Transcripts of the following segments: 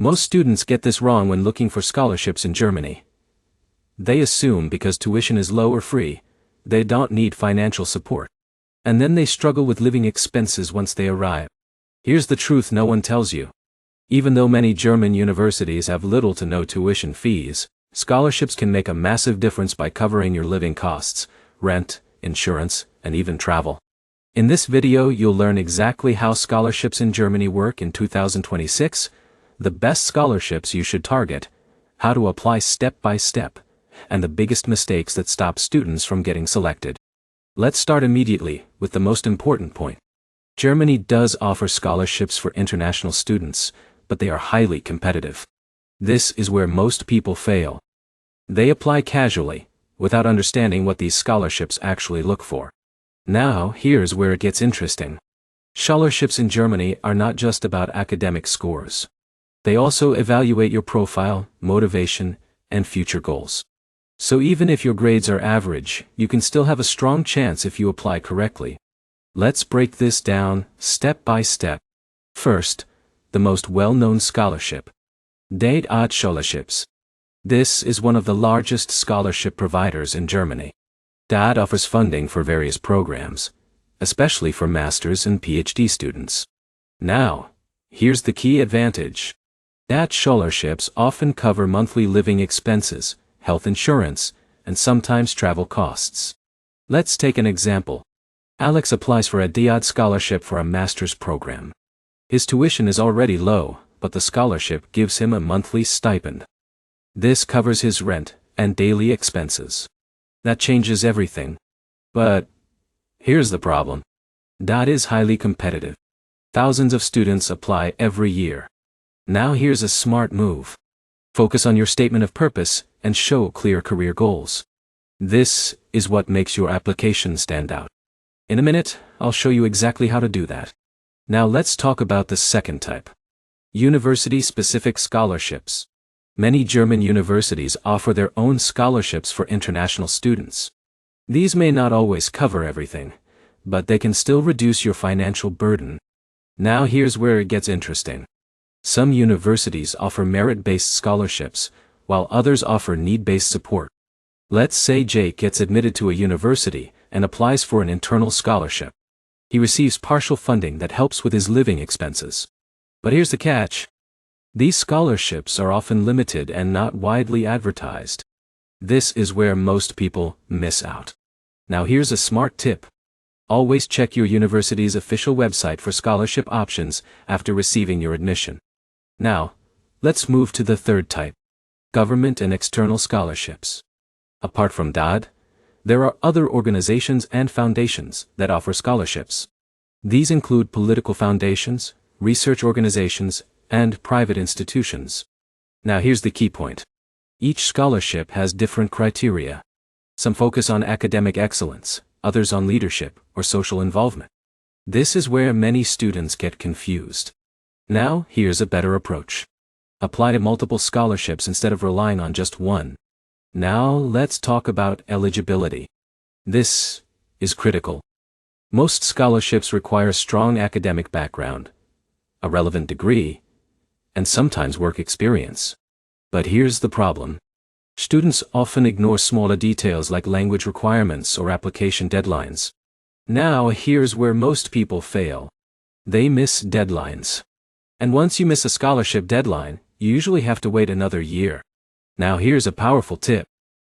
Most students get this wrong when looking for scholarships in Germany. They assume because tuition is low or free, they don't need financial support. And then they struggle with living expenses once they arrive. Here's the truth no one tells you. Even though many German universities have little to no tuition fees, scholarships can make a massive difference by covering your living costs, rent, insurance, and even travel. In this video you'll learn exactly how scholarships in Germany work in 2026, the best scholarships you should target, how to apply step by step, and the biggest mistakes that stop students from getting selected. Let's start immediately with the most important point. Germany does offer scholarships for international students, but they are highly competitive. This is where most people fail. They apply casually, without understanding what these scholarships actually look for. Now, here's where it gets interesting. Scholarships in Germany are not just about academic scores. They also evaluate your profile, motivation, and future goals. So even if your grades are average, you can still have a strong chance if you apply correctly. Let's break this down, step by step. First, the most well-known scholarship. DAAD scholarships. This is one of the largest scholarship providers in Germany. DAAD offers funding for various programs, especially for master's and PhD students. Now, here's the key advantage. DAAD scholarships often cover monthly living expenses, health insurance, and sometimes travel costs. Let's take an example. Alex applies for a DAAD scholarship for a master's program. His tuition is already low, but the scholarship gives him a monthly stipend. This covers his rent and daily expenses. That changes everything. But here's the problem. DAAD is highly competitive. Thousands of students apply every year. Now here's a smart move. Focus on your statement of purpose and show clear career goals. This is what makes your application stand out. In a minute, I'll show you exactly how to do that. Now let's talk about the second type. University-specific scholarships. Many German universities offer their own scholarships for international students. These may not always cover everything, but they can still reduce your financial burden. Now here's where it gets interesting. Some universities offer merit-based scholarships, while others offer need-based support. Let's say Jake gets admitted to a university and applies for an internal scholarship. He receives partial funding that helps with his living expenses. But here's the catch. These scholarships are often limited and not widely advertised. This is where most people miss out. Now here's a smart tip. Always check your university's official website for scholarship options after receiving your admission. Now, let's move to the third type. Government and external scholarships. Apart from DAAD, there are other organizations and foundations that offer scholarships. These include political foundations, research organizations, and private institutions. Now here's the key point. Each scholarship has different criteria. Some focus on academic excellence, others on leadership or social involvement. This is where many students get confused. Now, here's a better approach. Apply to multiple scholarships instead of relying on just one. Now, let's talk about eligibility. This is critical. Most scholarships require strong academic background, a relevant degree, and sometimes work experience. But here's the problem. Students often ignore smaller details like language requirements or application deadlines. Now, here's where most people fail. They miss deadlines. And once you miss a scholarship deadline, you usually have to wait another year. Now here's a powerful tip.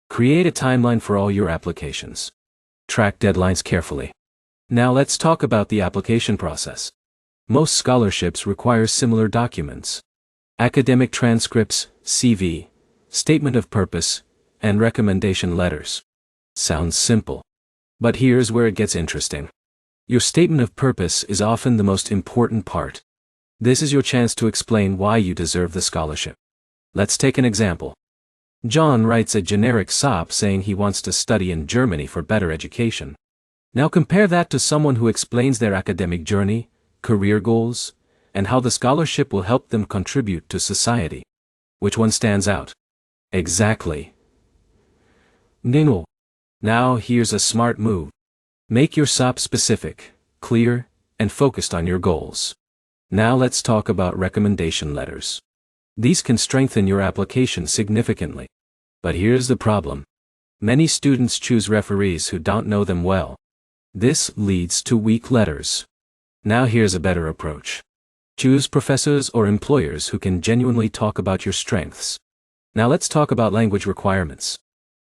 Create a timeline for all your applications. Track deadlines carefully. Now let's talk about the application process. Most scholarships require similar documents. Academic transcripts, CV, statement of purpose, and recommendation letters. Sounds simple. But here's where it gets interesting. Your statement of purpose is often the most important part. This is your chance to explain why you deserve the scholarship. Let's take an example. John writes a generic SOP saying he wants to study in Germany for better education. Now compare that to someone who explains their academic journey, career goals, and how the scholarship will help them contribute to society. Which one stands out? Exactly. Ningle. Now here's a smart move. Make your SOP specific, clear, and focused on your goals. Now let's talk about recommendation letters. These can strengthen your application significantly. But here's the problem. Many students choose referees who don't know them well. This leads to weak letters. Now here's a better approach. Choose professors or employers who can genuinely talk about your strengths. Now let's talk about language requirements.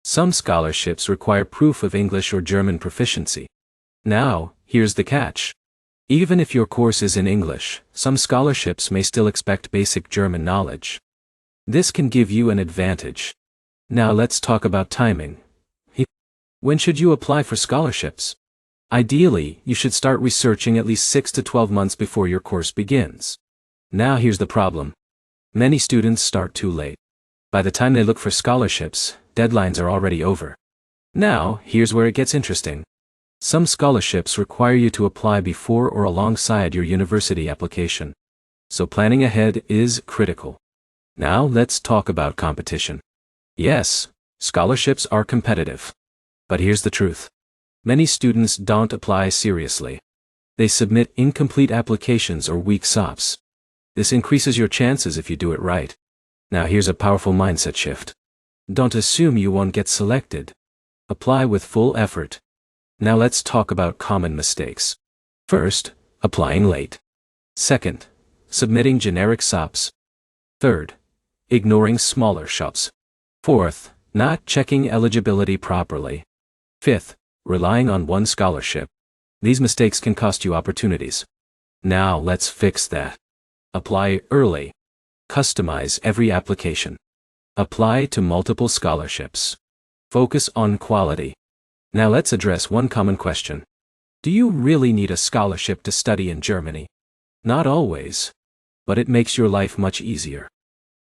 Some scholarships require proof of English or German proficiency. Now, here's the catch. Even if your course is in English, some scholarships may still expect basic German knowledge. This can give you an advantage. Now let's talk about timing. When should you apply for scholarships? Ideally, you should start researching at least 6 to 12 months before your course begins. Now here's the problem. Many students start too late. By the time they look for scholarships, deadlines are already over. Now, here's where it gets interesting. Some scholarships require you to apply before or alongside your university application. So planning ahead is critical. Now let's talk about competition. Yes, scholarships are competitive. But here's the truth. Many students don't apply seriously. They submit incomplete applications or weak SOPs. This increases your chances if you do it right. Now here's a powerful mindset shift. Don't assume you won't get selected. Apply with full effort. Now let's talk about common mistakes. First, applying late. Second, submitting generic SOPs. Third, ignoring smaller SOPs. Fourth, not checking eligibility properly. Fifth, relying on one scholarship. These mistakes can cost you opportunities. Now let's fix that. Apply early. Customize every application. Apply to multiple scholarships. Focus on quality. Now let's address one common question. Do you really need a scholarship to study in Germany? Not always. But it makes your life much easier.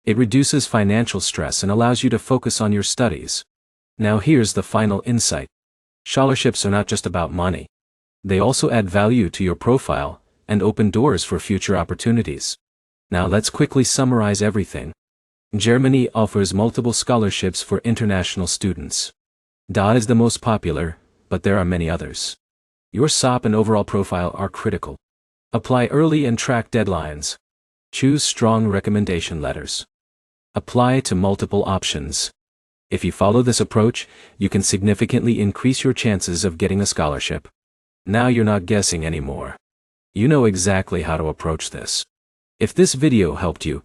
It reduces financial stress and allows you to focus on your studies. Now here's the final insight. Scholarships are not just about money. They also add value to your profile and open doors for future opportunities. Now let's quickly summarize everything. Germany offers multiple scholarships for international students. DA is the most popular, but there are many others. Your SOP and overall profile are critical. Apply early and track deadlines. Choose strong recommendation letters. Apply to multiple options. If you follow this approach, you can significantly increase your chances of getting a scholarship. Now you're not guessing anymore. You know exactly how to approach this. If this video helped you,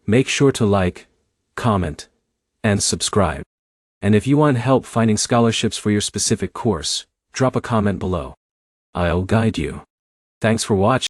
make sure to like, comment, and subscribe. And if you want help finding scholarships for your specific course, drop a comment below. I'll guide you. Thanks for watching.